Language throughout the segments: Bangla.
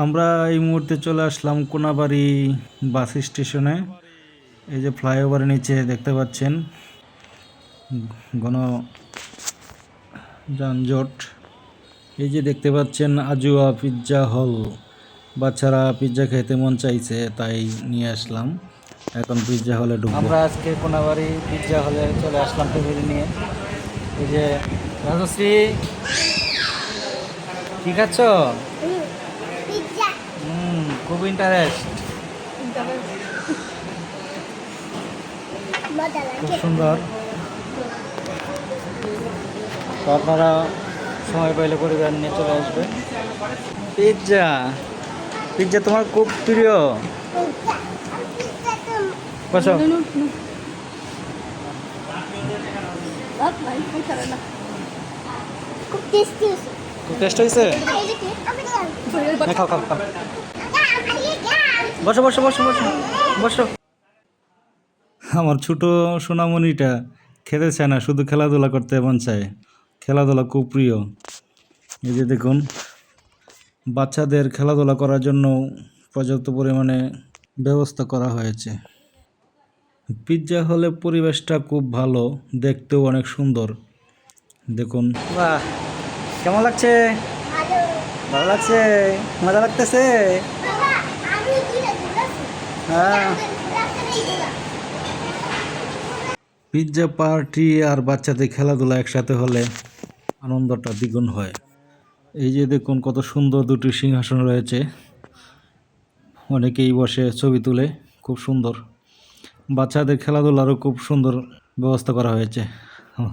আমরা এই মুহূর্তে চলে আসলাম কোনাবাড়ি বাস স্টেশনে। এই যে ফ্লাইওভারের নিচে দেখতে পাচ্ছেন ঘন যানজট। এই যে দেখতে পাচ্ছেন আজুয়া পিৎজা হল। বাচ্চারা পিৎজা খেতে মন চাইছে, তাই নিয়ে আসলাম। এখন পিৎজা হলে ঢুকবো। আমরা আজকে কোনাবাড়ি পিৎজা হলে চলে আসলাম ফ্যামিলি নিয়ে। এই যে রাজশ্রী, কি খাচ্ছ? খুব ইন্টারেস্ট, খুব সুন্দর। তো আপনারা সময় পাইলে পরিবার নিয়ে চলে আসবে। পিৎজা পিৎজা তোমার খুব প্রিয়? বসো। খুব টেস্ট হয়েছে? খাও খাও খাও। বসো বসো বসো বসো বসো। আমার ছোট সোনামণিটা খেতে চায় না, শুধু খেলাধুলা করতে মন চায়। খেলাধুলা খুব প্রিয়। এই যে দেখুন, বাচ্চাদের খেলাধুলা করার জন্য পর্যাপ্ত পরিমাণে ব্যবস্থা করা হয়েছে। পিৎজা হলে পরিবেশটা খুব ভালো, দেখতেও অনেক সুন্দর। দেখুন, বাহ, কেমন লাগছে? ভালো লাগছে? মজা লাগতেছে? হ্যাঁ। পিৎজা পার্টি আর বাচ্চাদের খেলাধুলা একসাথে হলে আনন্দটা দ্বিগুণ হয়। এই যে দেখুন, কত সুন্দর দুটি সিংহাসন রয়েছে, অনেকেই বসে ছবি তুলে। খুব সুন্দর। বাচ্চাদের খেলাধুলারও খুব সুন্দর ব্যবস্থা করা হয়েছে।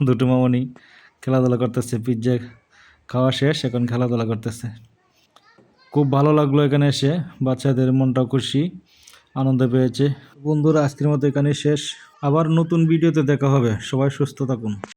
দুটো মামনি খেলাধুলা করতেছে, পিৎজা খাওয়া শেষ, এখন খেলাধুলা করতেছে। খুব ভালো লাগলো এখানে এসে, বাচ্চাদের মনটাও খুশি, আনন্দ পেয়েছে। বন্ধুরা, আজকের মতো এখানে শেষ। আবার নতুন ভিডিওতে দেখা হবে। সবাই সুস্থ থাকুন।